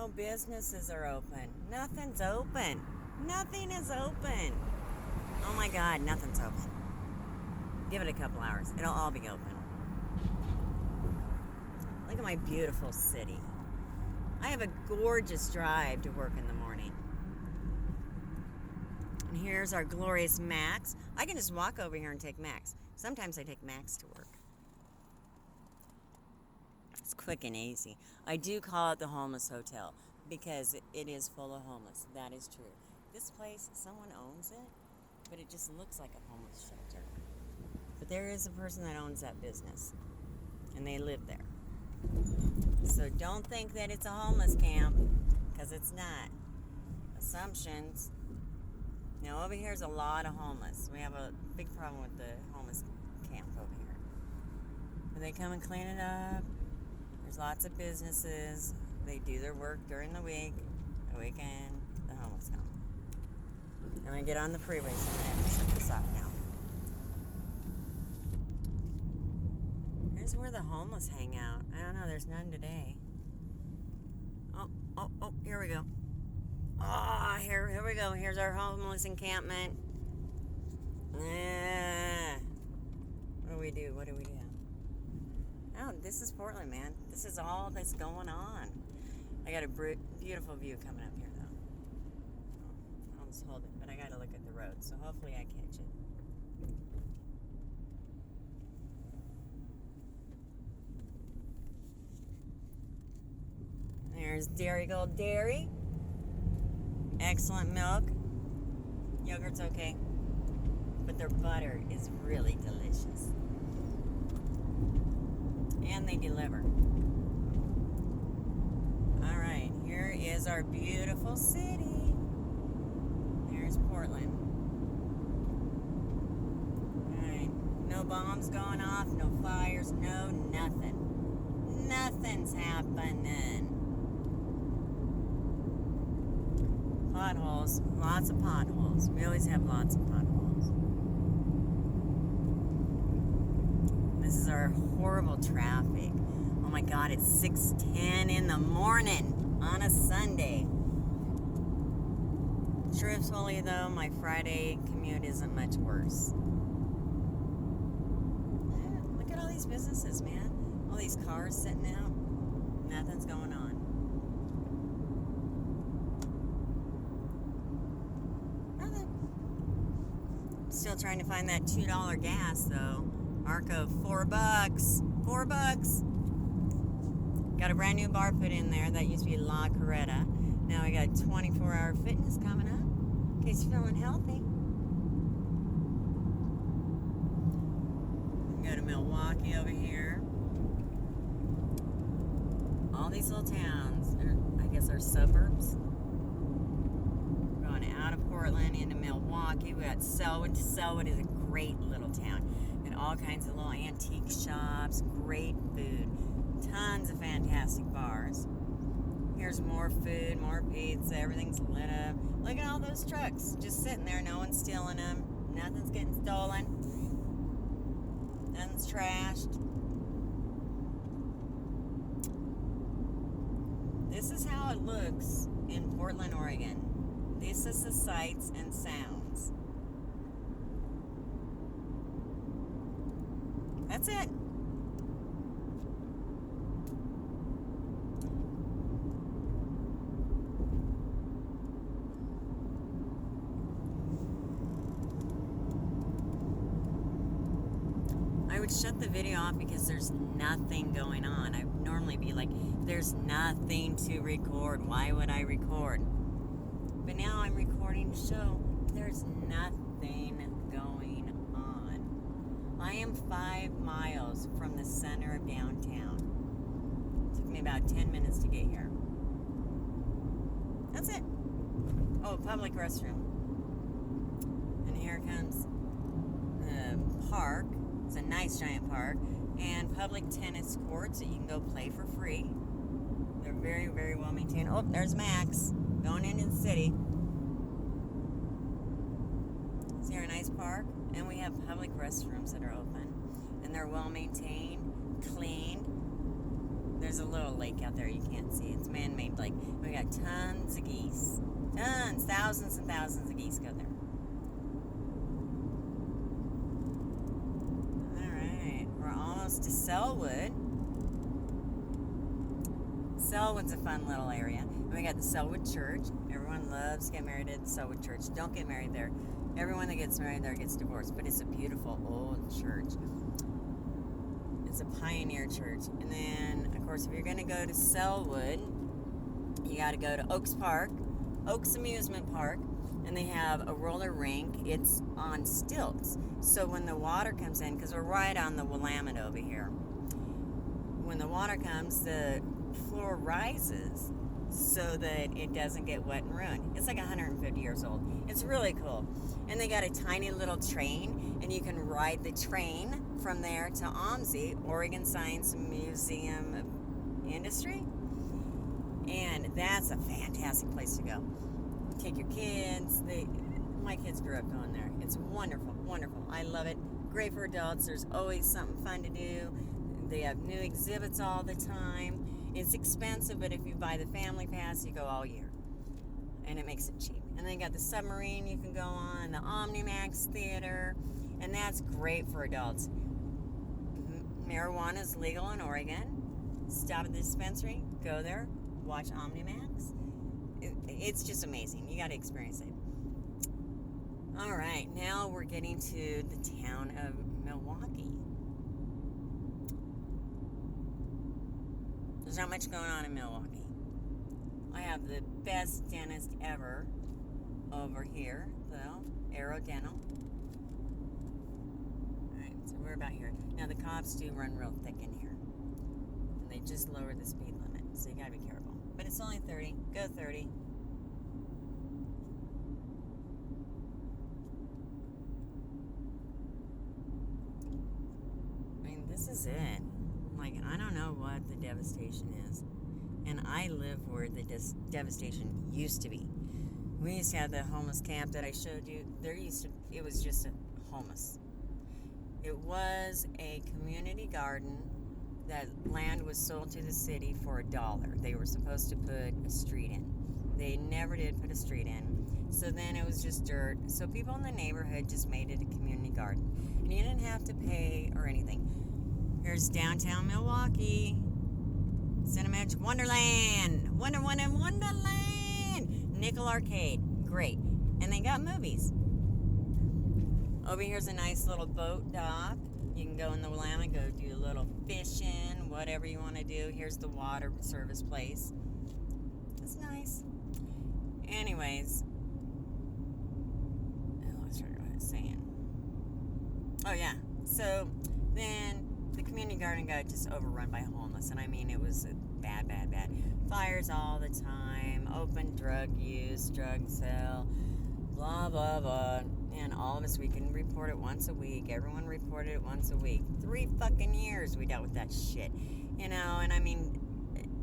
No businesses are open. Nothing's open. Nothing is open. Oh my God, nothing's open. Give it a couple hours. It'll all be open. Look at my beautiful city. I have a gorgeous drive to work in the morning. And here's our glorious Max. I can just walk over here and take Max. Sometimes I take Max to work. It's quick and easy. I do call it the homeless hotel because it is full of homeless. That is true. This place, someone owns it, but it just looks like a homeless shelter. But there is a person that owns that business, and they live there. So don't think that it's a homeless camp, because it's not. Assumptions. Now over here is a lot of homeless. We have a big problem with the homeless camp over here. But they come and clean it up. There's lots of businesses. They do their work during the week. The weekend, the homeless come. I'm going to get on the freeway so I have to shut this off now. Here's where the homeless hang out. I don't know, there's none today. Oh, here we go. Here we go. Here's our homeless encampment. What do we do? Oh, this is Portland, man. This is all that's going on. I got a beautiful view coming up here, though. I'll just hold it, but I got to look at the road, so hopefully I catch it. There's Dairy Gold Dairy. Excellent milk. Yogurt's okay. But their butter is really delicious. And they deliver. Alright, here is our beautiful city. There's Portland. Alright, no bombs going off, no fires, no nothing. Nothing's happening. Potholes, lots of potholes. We always have lots of potholes. This is our horrible traffic. Oh my God, it's 6:10 in the morning on a Sunday. Truthfully though, my Friday commute isn't much worse. Yeah, look at all these businesses, man. All these cars sitting out. Nothing's going on. Still trying to find that $2 gas though. Arco, $4. $4. Got a brand new bar put in there. That used to be La Coretta. Now I got 24-hour fitness coming up. In case you're feeling healthy. Go to Milwaukee over here. All these little towns, I guess are suburbs. Going out of Portland into Milwaukee. We got Selwood. Selwood is a great little town. And all kinds of little antique shops, great food, tons of fantastic bars. Here's more food, more pizza, everything's lit up. Look at all those trucks just sitting there, no one's stealing them, nothing's getting stolen, nothing's trashed. This is how it looks in Portland, Oregon. This is the sights and sounds. That's it. I would shut the video off because there's nothing going on. I'd normally be like, there's nothing to record. Why would I record? But now I'm recording to show there's nothing going on. I am 5 miles from the center of downtown. It took me about 10 minutes to get here. That's it. Oh, public restroom. And here comes the park. It's a nice giant park. And public tennis courts that you can go play for free. They're very, very well maintained. Oh, there's Max going into the city. Is here a nice park? And we have public restrooms that are open. And they're well maintained, cleaned. There's There's a little lake out there you can't see. It's man-made lake. We got tons of geese. Tons, thousands and thousands of geese go there. Alright, we're almost to Selwood. Selwood's a fun little area. And we got the Selwood Church. Everyone loves to get married at the Selwood Church. Don't get married there. Everyone that gets married there gets divorced. But it's a beautiful old church. It's a pioneer church. And then, of course, if you're going to go to Selwood, you got to go to Oaks Park, Oaks Amusement Park, and they have a roller rink. It's on stilts. So when the water comes in, because we're right on the Willamette over here, when the water comes, the floor rises so that it doesn't get wet and ruined. It's like 150 years old. It's really cool. And they got a tiny little train, and you can ride the train from there to OMSI, Oregon Science Museum Industry. And that's a fantastic place to go. Take your kids. My kids grew up going there. It's wonderful, wonderful. I love it. Great for adults. There's always something fun to do. They have new exhibits all the time. It's expensive, but if you buy the family pass, you go all year. And it makes it cheap. And then you got the submarine you can go on, the OmniMax Theater, and that's great for adults. Marijuana is legal in Oregon. Stop at the dispensary, go there, watch OmniMax. It's just amazing. You got to experience it. All right, now we're getting to the town of Milwaukee. There's not much going on in Milwaukee. I have the best dentist ever over here, though, Aero Dental. Alright, so we're about here. Now, the cops do run real thick in here. And they just lowered the speed limit, so you gotta be careful. But it's only 30. Go 30. I mean, this is it. Like, I don't know what the devastation is. And I live where the devastation used to be. We used to have the homeless camp that I showed you. It was just a homeless. It was a community garden. That land was sold to the city for $1. They were supposed to put a street in. They never did put a street in. So then it was just dirt. So people in the neighborhood just made it a community garden. And you didn't have to pay or anything. Here's downtown Milwaukee. Cinemagic Wonderland. Wonderland. Nickel Arcade. Great. And they got movies. Over here's a nice little boat dock. You can go in the Willamette, go do a little fishing, whatever you want to do. Here's the water service place. It's nice. Anyways. I lost what I was saying. Oh, yeah. So, then the community garden got just overrun by homeless. And I mean, it was bad. Fires all the time, open drug use, drug sale, blah, blah, blah. And all of us, we can report it once a week. Everyone reported it once a week. 3 fucking years we dealt with that shit. You know, and I mean,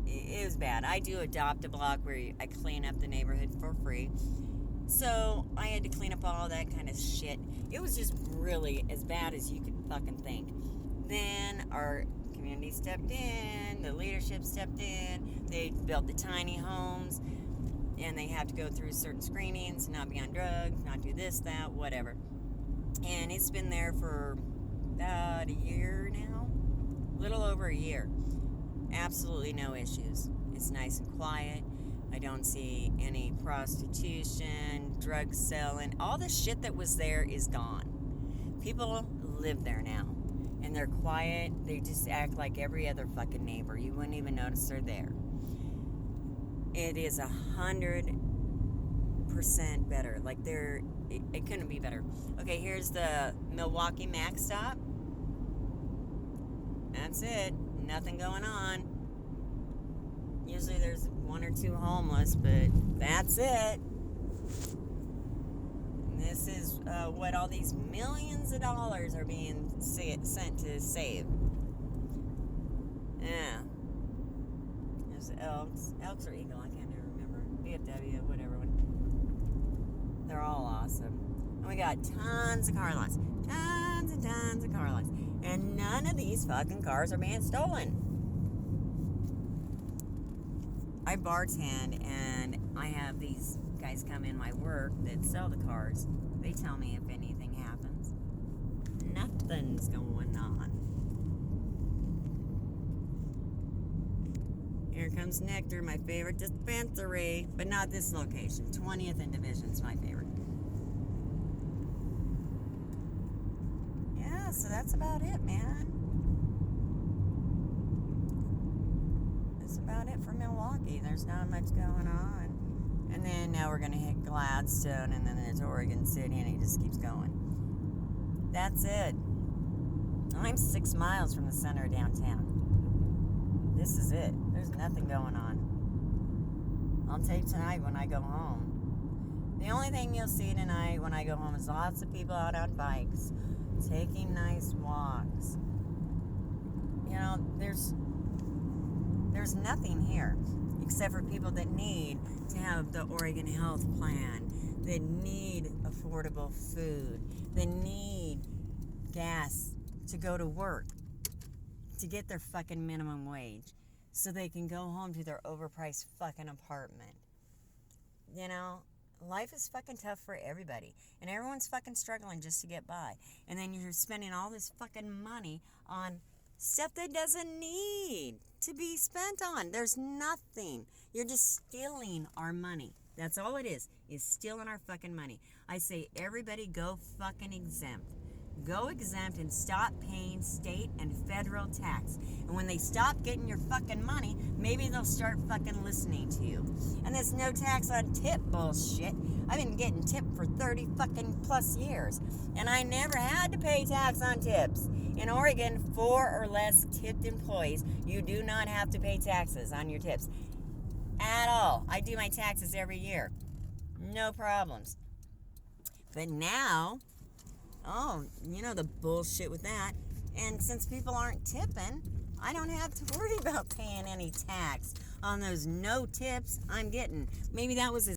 it was bad. I do Adopt a Block where I clean up the neighborhood for free. So I had to clean up all that kind of shit. It was just really as bad as you could fucking think. Then our community stepped in, the leadership stepped in, they built the tiny homes, and they have to go through certain screenings, not be on drugs, not do this, that, whatever. And it's been there for about a year now, a little over a year. Absolutely no issues. It's nice and quiet. I don't see any prostitution, drug selling. All the shit that was there is gone. People live there now. And they're quiet. They just act like every other fucking neighbor. You wouldn't even notice they're there. It is 100% better. Like it couldn't be better. Okay, here's the Milwaukee Max stop. That's it. Nothing going on. Usually there's 1 or 2 homeless, but that's it. This is what all these millions of dollars are being sent to save. Yeah. There's Elks. Elks or Eagle, I can't even remember. VFW, whatever. They're all awesome. And we got tons of car lots. Tons and tons of car lots. And none of these fucking cars are being stolen. I bartend, and I have these guys come in my work that sell the cards. They tell me if anything happens. Nothing's going on. Here comes Nectar, my favorite dispensary, but not this location. 20th and Division's my favorite. Yeah, so that's about it, man. That's about it for Milwaukee. There's not much going on. And then now we're going to hit Gladstone, and then there's Oregon City, and it just keeps going. That's it. I'm 6 miles from the center of downtown. This is it. There's nothing going on. I'll take tonight when I go home. The only thing you'll see tonight when I go home is lots of people out on bikes, taking nice walks. You know, there's nothing here except for people that need to have the Oregon Health Plan, that need affordable food, that need gas to go to work, to get their fucking minimum wage so they can go home to their overpriced fucking apartment. You know, life is fucking tough for everybody, and everyone's fucking struggling just to get by. And then you're spending all this fucking money on stuff that doesn't need to be spent on. There's nothing. You're just stealing our money. That's all it is stealing our fucking money. I say everybody go fucking exempt. Go exempt and stop paying state and federal tax. And when they stop getting your fucking money, maybe they'll start fucking listening to you. And there's no tax on tip bullshit. I've been getting tipped for 30 fucking plus years. And I never had to pay tax on tips. In Oregon, 4 or less tipped employees, you do not have to pay taxes on your tips. At all. I do my taxes every year. No problems. But now, you know the bullshit with that. And since people aren't tipping, I don't have to worry about paying any tax on those no tips I'm getting. Maybe that was a